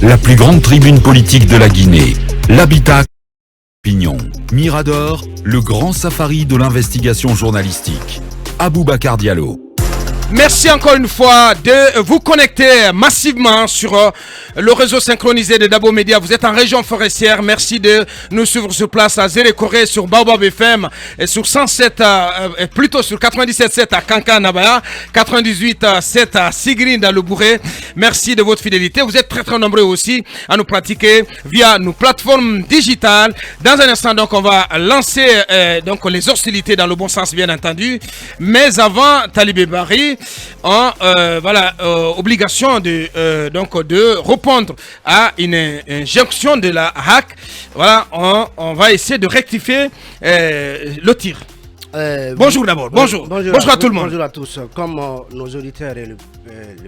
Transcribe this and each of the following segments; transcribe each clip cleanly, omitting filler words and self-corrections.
la plus grande tribune politique de la Guinée. L'Habitat Pignon. Mirador, le grand safari de l'investigation journalistique. Aboubacar Diallo. Merci encore une fois de vous connecter massivement sur le réseau synchronisé de Dabo Média. Vous êtes en région forestière. Merci de nous suivre sur place à Zérékoré, sur Baobab FM, et sur 107, plutôt sur 97.7 à Kankan Nabaya, 98.7 à Sigrin dans le Bourré. Merci de votre fidélité. Vous êtes très très nombreux aussi à nous pratiquer via nos plateformes digitales. Dans un instant, donc, on va lancer donc les hostilités dans le bon sens, bien entendu. Mais avant, Talibé Bari, obligation de répondre à une injonction de la HAC. Voilà, on va essayer de rectifier le tir. Bonjour d'abord, bonjour à tout le monde. Bonjour à tous. Comme nos auditeurs et le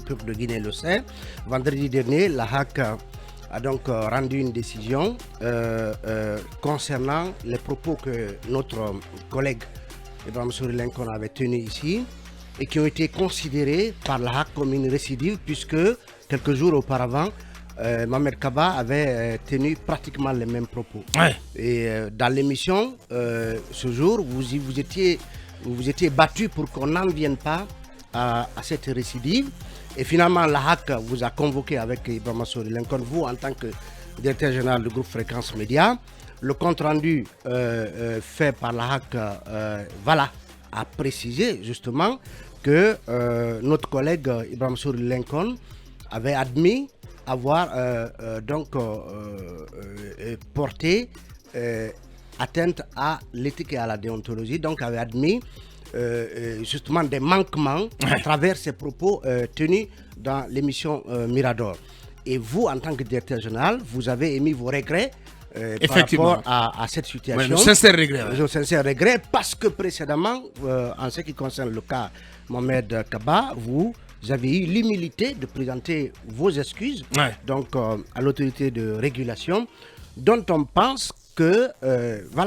peuple de Guinée le sait, vendredi dernier, la HAC a donc rendu une décision concernant les propos que notre collègue Ibrahim Souri Lincoln avait tenus ici, et qui ont été considérés par la HAC comme une récidive, puisque quelques jours auparavant, Mohamed Kaba avait tenu pratiquement les mêmes propos. Ouais. Et dans l'émission, ce jour, vous vous étiez battu pour qu'on n'en vienne pas à cette récidive. Et finalement, la HAC vous a convoqué avec Ibrahim Souri Lincoln, vous en tant que directeur général du groupe Fréquence Média. Le compte rendu fait par la HAC a précisé justement que notre collègue Ibrahim Souri Lincoln avait admis avoir porté atteinte à l'éthique et à la déontologie, donc avait admis justement des manquements à travers ses propos tenus dans l'émission Mirador. Et vous, en tant que directeur général, vous avez émis vos regrets par rapport à cette situation. Nos sincères regrets. Nos sincères regrets, parce que précédemment, en ce qui concerne le cas Mohamed Kaba, vous avez eu l'humilité de présenter vos excuses donc, à l'autorité de régulation, dont on pense que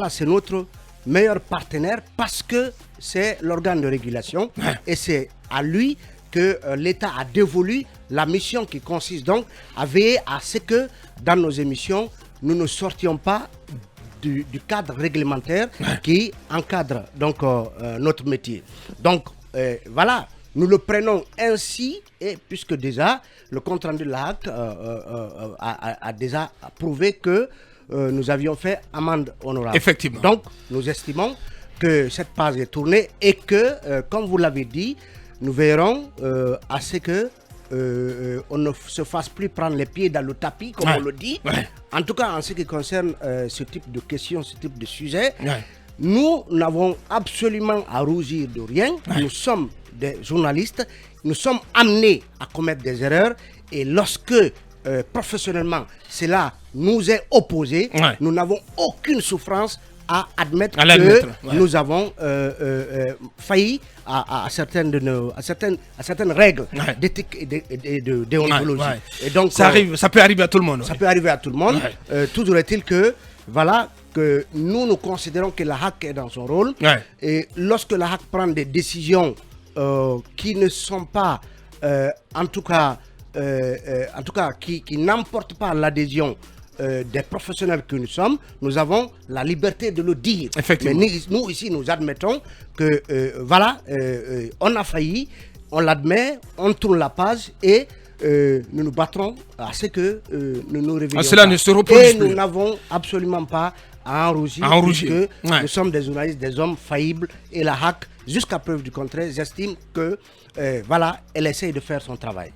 c'est notre meilleur partenaire, parce que c'est l'organe de régulation et c'est à lui que l'État a dévolu la mission qui consiste donc à veiller à ce que dans nos émissions, nous ne sortions pas du cadre réglementaire qui encadre donc notre métier. Donc nous le prenons ainsi, et puisque déjà le compte rendu de la HAC a déjà prouvé que nous avions fait amende honorable. Effectivement. Donc nous estimons que cette page est tournée et que, comme vous l'avez dit, nous verrons à ce que on ne se fasse plus prendre les pieds dans le tapis, comme on le dit. En tout cas, en ce qui concerne ce type de questions, ce type de sujet, nous n'avons absolument à rougir de rien. Nous sommes des journalistes, nous sommes amenés à commettre des erreurs, et lorsque professionnellement cela nous est opposé, nous n'avons aucune souffrance à admettre que nous avons failli à certaines règles d'éthique et de déontologie. Et donc, ça peut arriver à tout le monde. Ça peut arriver à tout le monde. Toujours est-il que que nous considérons que la HAC est dans son rôle. Et lorsque la HAC prend des décisions qui ne sont pas, en tout cas qui n'emportent pas l'adhésion des professionnels que nous sommes, nous avons la liberté de le dire. Mais nous ici, nous admettons que on a failli, on l'admet, on tourne la page et nous nous battrons à ce que nous nous réveillons. Cela ne se reproduise plus. Nous n'avons absolument pas à en rougir. Puisque nous sommes des journalistes, des hommes faillibles, et la HAC, jusqu'à preuve du contraire, j'estime que elle essaye de faire son travail.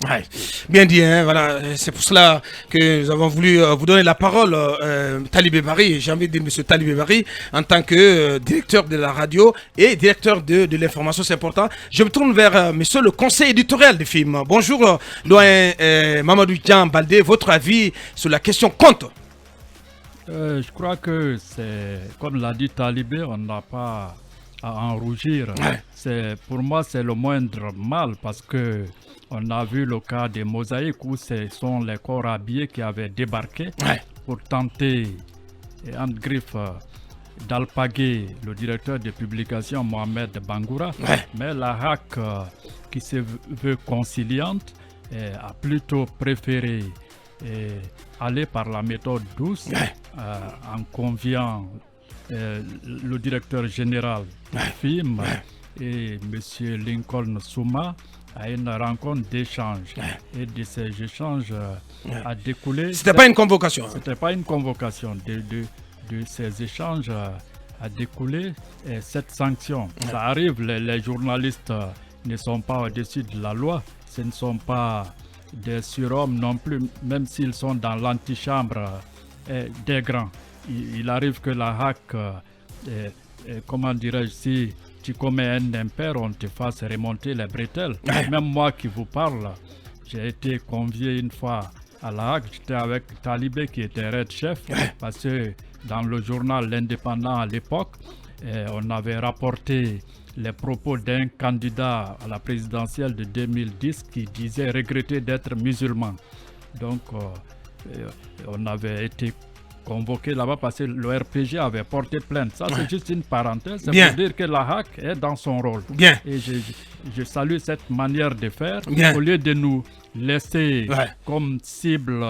Bien dit, c'est pour cela que nous avons voulu vous donner la parole, Talibé Bari, j'ai envie de dire monsieur Talibé Bari, en tant que directeur de la radio et directeur de l'information, c'est important. Je me tourne vers monsieur le conseil éditorial du film. Bonjour, doyen Mamadou Dian Baldé, votre avis sur la question compte. Je crois que c'est, comme l'a dit Talibé, on n'a pas à en rougir. Pour moi, c'est le moindre mal, parce que on a vu le cas des mosaïques où ce sont les corps habillés qui avaient débarqué pour tenter, en griffe, d'alpaguer le directeur de publication Mohamed Bangoura. Mais la HAC, qui se veut conciliante, a plutôt préféré aller par la méthode douce en conviant le directeur général du film et M. Lincoln Souma à une rencontre d'échange. Et de ces échanges a découlé... C'était pas une convocation. C'était pas une convocation. De ces échanges a découlé cette sanction. Ça arrive, les journalistes ne sont pas au-dessus de la loi. Ce ne sont pas des surhommes non plus, même s'ils sont dans l'antichambre des grands. Il arrive que la HAC, comment dirais-je, si tu commets un impair, on te fasse remonter les bretelles. Même moi qui vous parle, j'ai été convié une fois à la HAC, j'étais avec Talibé qui était Red Chef, parce que dans le journal L'Indépendant à l'époque, on avait rapporté les propos d'un candidat à la présidentielle de 2010 qui disait regretter d'être musulman. Donc, on avait été convoqué là-bas parce que le RPG avait porté plainte. Ça, c'est juste une parenthèse. C'est pour dire que la HAC est dans son rôle. Et je salue cette manière de faire. Au lieu de nous laisser comme cible...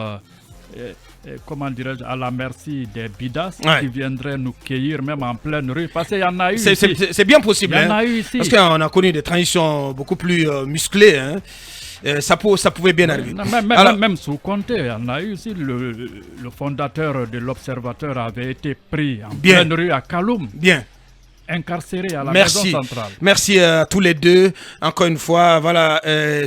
comment dirais-je, à la merci des bidas qui viendraient nous cueillir même en pleine rue. Parce qu'il y en a eu ici. C'est bien possible. Il y en a eu ici. Parce qu'on a connu des transitions beaucoup plus musclées. Hein. Ça pouvait bien arriver. Même sous Conté, il y en a eu ici. Le fondateur de l'Observateur avait été pris en pleine rue à Kaloum. Incarcéré à la maison centrale. Merci à tous les deux. Encore une fois, voilà,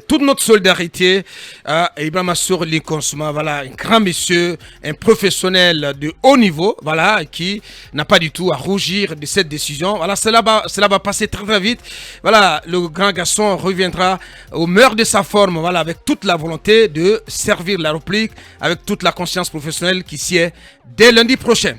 toute notre solidarité à Ibrahim Massour Lincoln Souma, voilà, un grand monsieur, un professionnel de haut niveau, voilà, qui n'a pas du tout à rougir de cette décision. Voilà, cela va passer très très vite. Voilà, le grand garçon reviendra au meilleur de sa forme, voilà, avec toute la volonté de servir la République, avec toute la conscience professionnelle qui s'y est dès lundi prochain.